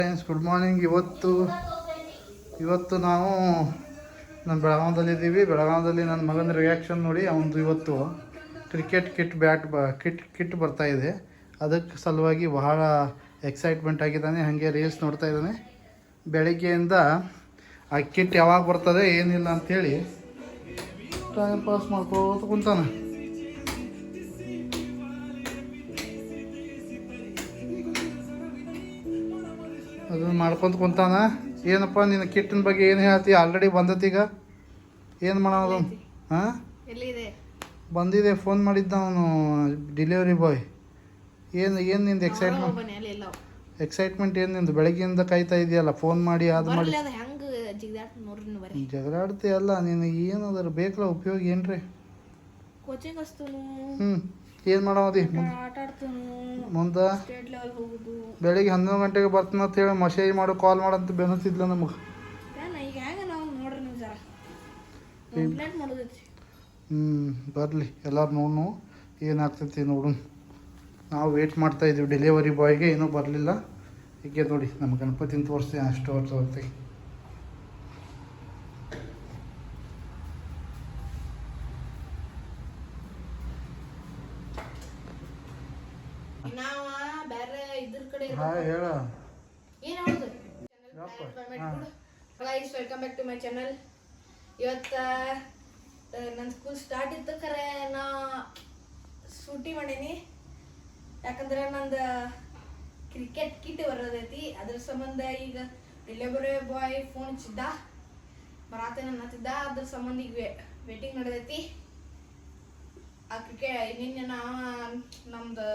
Friends good morning. ಇವತ್ತು ನಾವು ನಾನು ಬೆಳಗಾವದಲ್ಲಿದ್ದೀವಿ. ಬೆಳಗಾವದಲ್ಲಿ ನನ್ನ ಮಗನ ರಿಯಾಕ್ಷನ್ ನೋಡಿ ಅವನದು ಇವತ್ತು ಕ್ರಿಕೆಟ್ ಕಿಟ್ ಬರ್ತಾಯಿದೆ. ಅದಕ್ಕೆ ಸಲುವಾಗಿ ಬಹಳ ಎಕ್ಸೈಟ್ಮೆಂಟ್ ಆಗಿದ್ದಾನೆ. ಹಾಗೆ ರೀಲ್ಸ್ ನೋಡ್ತಾ ಇದ್ದಾನೆ. ಬೆಳಗ್ಗೆಯಿಂದ ಆ ಕಿಟ್ ಯಾವಾಗ ಬರ್ತದೆ ಏನಿಲ್ಲ ಅಂಥೇಳಿ ಟೈಮ್ ಪಾಸ್ ಮಾಡ್ಕೋತ ಕುಂತಾನೆ. ಅದನ್ನು ಮಾಡ್ಕೊತ ಕುಂತಾನ. ಏನಪ್ಪ ನಿನ್ನ ಕಿಟ್ಟಿನ ಬಗ್ಗೆ ಏನು ಹೇಳ್ತಿ? ಆಲ್ರೆಡಿ ಬಂದತೀಗ ಏನು ಮಾಡೋದು? ಹಾಂ, ಬಂದಿದೆ. ಫೋನ್ ಮಾಡಿದ್ದ ಅವನು ಡೆಲಿವರಿ ಬಾಯ್. ಏನು ನಿಂದು ಎಕ್ಸೈಟ್ಮೆಂಟ್ ಏನು ನಿಂದು? ಬೆಳಗ್ಗೆಯಿಂದ ಕಾಯ್ತಾ ಇದೆಯಲ್ಲ, ಫೋನ್ ಮಾಡಿ ಅದು ಮಾಡಿ ಜಗಳಾಡ್ತೀಯಲ್ಲ ನೀನು. ಏನದರ ಬೇಕಲ್ಲ ಉಪಯೋಗ ಏನ್ರಿ? ಏನು ಮಾಡೋದಿ ಮುಂದೆ? ಬೆಳಿಗ್ಗೆ 11 ಗಂಟೆಗೆ ಬರ್ತೀನಿ ಅಂತ ಹೇಳಿ ಮಸೇಜ್ ಮಾಡು, ಕಾಲ್ ಮಾಡಂತ ಬೆನ್ನತ್ತಿದ್ಲ ನಮಗೆ. ಬರಲಿ ಎಲ್ಲರೂ ನೋಡು ಏನಾಗ್ತೈತಿ ನೋಡು. ನಾವು ವೇಟ್ ಮಾಡ್ತಾಯಿದ್ದೀವಿ ಡೆಲಿವರಿ ಬಾಯ್ಗೆ, ಏನೂ ಬರಲಿಲ್ಲ. ಹೀಗೆ ನೋಡಿ ನಮ್ಮ ಗಣಪತಿನ ತೋರಿಸ್ತೀನಿ ಅಷ್ಟು ಹೊತ್ತು. ಹೇಳ welcome back to my channel. ಇವತ್ತು ನನ್ನ ಸ್ಕೂಲ್ ಸ್ಟಾರ್ಟ್ ಇತ್ತು, ಖರೆ ನಾ ಸೂಟಿ ಮಾಡೀನಿ. ಯಾಕಂದ್ರೆ ನಂದು ಕ್ರಿಕೆಟ್ ಕಿಟ್ ಬರೋದೈತಿ. ಅದ್ರ ಸಂಬಂಧ ಈಗ ಡೆಲಿವರಿ ಬಾಯ್ ಫೋನ್ ಹಚ್ಚಿದ್ದ, ಬರಾತೇನೆ ಅನ್ನತ್ತಿದ್ದ. ಅದ್ರ ಸಂಬಂಧ ಈಗ ವೇಟಿಂಗ್ ನಡೆದೈತಿ. ಆ ಕ್ರಿಕೆಟ್ ನಿನ್ನೆ ನಮ್ದು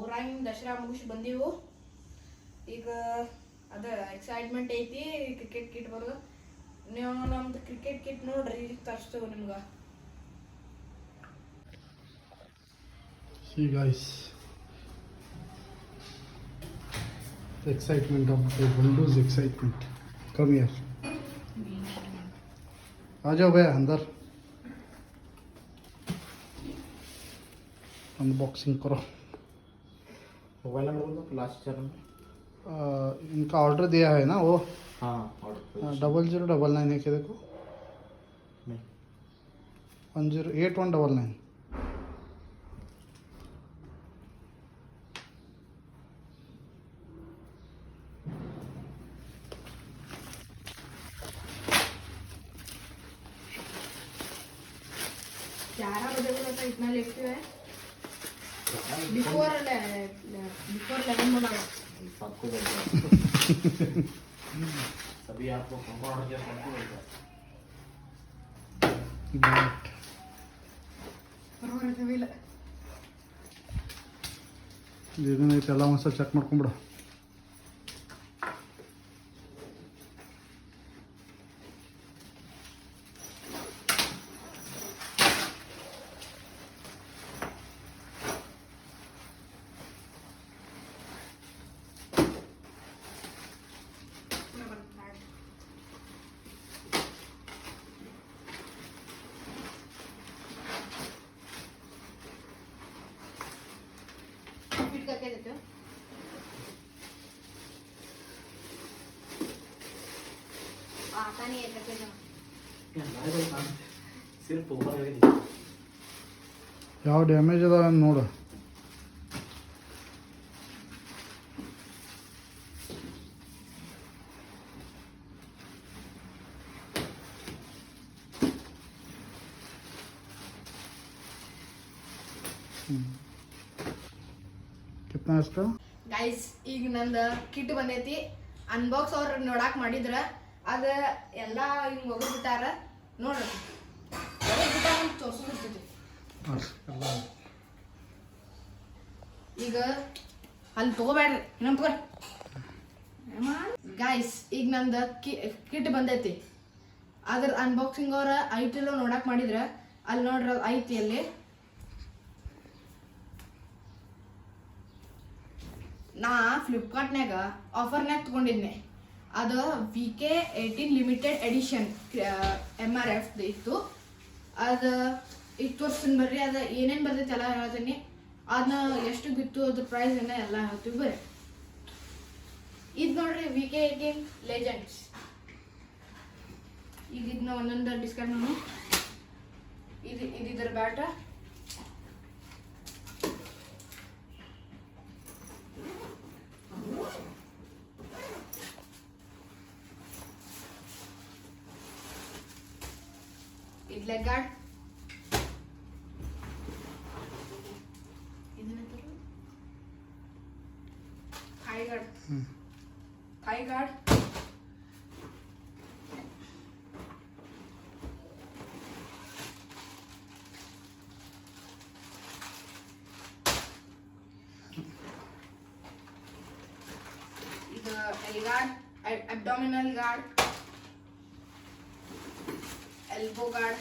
ಊರಾಗಿನ ದಸರಾ ಮುಗಿಸಿ ಬಂದೀವು. ಈಗ ಅದ ಎಕ್ಸೈಟ್ಮೆಂಟ್ ಐತಿ ಕ್ರಿಕೆಟ್ ಕಿಟ್ ಬರೋದು. ನೀವು ನಮ್ದು ಕ್ರಿಕೆಟ್ ಕಿಟ್ ನೋಡ್ರಿ, ಈಗ ತರಿಸ್ತೇವೆ ನಿಮ್ಗೆ. See guys, the excitement of the Windows excitement. Come here. आ जाओ भैया अंदर, अनबॉक्सिंग करो. मोबाइल नंबर बोल दो, लास्ट चरण. इनका ऑर्डर दिया है ना वो? हाँ ऑर्डर 0099 है क्या? देखो 108199. इतना लेट क्यों है? बिफोर 11 बना सबको सभी आपको ऑर्डर किया सबको ಇದನ್ನ ಒಂದ್ಸಲ ಚೆಕ್ ಮಾಡ್ಕೊಂಬಿಡು. करके देते हो? आता नहीं है करके जाओ. सिर्फ ऊपर है. ಯಾವ ಡ್ಯಾಮೇಜ್ ಅದ ನೋಡು. कितना इसका? ಗೈಸ್ ಈಗ ನಂದು ಕಿಟ್ ಬಂದೈತಿ. ಅನ್ಬಾಕ್ಸ್ ಅವ್ರು ನೋಡಾಕ್ ಮಾಡಿದ್ರ ಅದ ಎಲ್ಲ ಹಿಂಗ್ ಒಗದ್ಬಿಟ್ಟಾರ ನೋಡ್ರಿ. ತೋರ್ಸಿರ್ತೈತಿ ಈಗ ಅಲ್ಲಿ ತಗೋಬೇಡ್ರಿ, ಇನ್ನೊಂದು ತಗೋರಿ. ಗೈಸ್ ಈಗ ನಂದು ಕಿಟ್ ಬಂದೈತಿ. ಅದ್ರ ಅನ್ಬಾಕ್ಸಿಂಗ್ ಅವ್ರ ಐಟಿಲ್ಲ ನೋಡಾಕ್ ಮಾಡಿದ್ರ ಅಲ್ಲಿ ನೋಡ್ರಿ ಐತಿ. ಅಲ್ಲಿ ನಾ ಫ್ಲಿಪ್ಕಾರ್ಟ್ನಾಗ ಆಫರ್ನಾಗ ತೊಗೊಂಡಿದ್ನೆ. ಅದು VK18 ಲಿಮಿಟೆಡ್ ಎಡಿಷನ್ MRF ಇತ್ತು. ಅದು ಈಗ ತೋರಿಸ್ತೀನಿ ಬರ್ರಿ. ಅದು ಏನೇನು ಬರ್ತೈತೆ ಎಲ್ಲ ಹೇಳ್ತೀನಿ. ಅದನ್ನ ಎಷ್ಟು ಬಿತ್ತು, ಅದ್ರ ಪ್ರೈಸ್ ಎಲ್ಲ ಹೇಳ್ತೀವಿ ಬರ್ರಿ. ಇದು ನೋಡ್ರಿ VK18 ಲೆಜೆಂಡ್ಸ್. ಈಗ ಇದನ್ನ ಒಂದೊಂದು ಡಿಸ್ಕೌಂಟ್ ಮಾಡಿ. ಇದು ಇದರ ಬ್ಯಾಟ. ಇದು leg guard. Thigh guard. Thigh guard. ಇದು L guard, abdominal guard, elbow guard,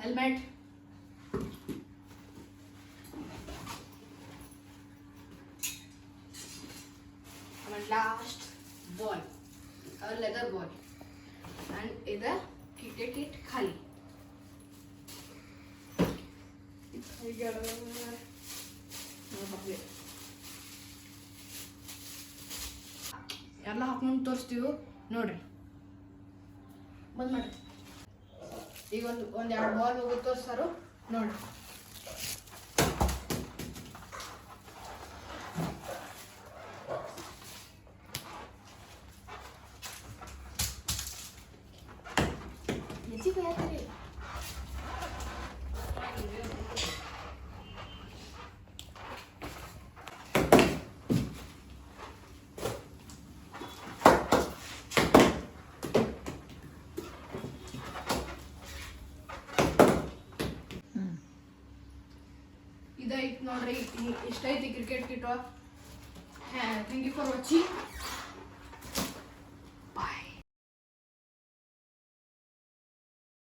helmet, ಆಮೇಲೆ last ball, leather ball, and ಇದು ಕಿಟ್ ಖಾಲಿ. ಎಲ್ಲ ಹಾಕೊಂಡು ತೋರಿಸ್ತೀವಿ ನೋಡ್ರಿ. ಬಂದ್ ಮಾಡಿ. ಈಗ ಒಂದು ಎರಡು ಬಾಲ್ ಹೋಗಿ ತೋರಿಸ್ತಾರು ನೋಡ್ರಿ. ಇದೈತ್ ನೋಡ್ರಿ, ಇಷ್ಟೈತಿ cricket kit. Thank you for watching.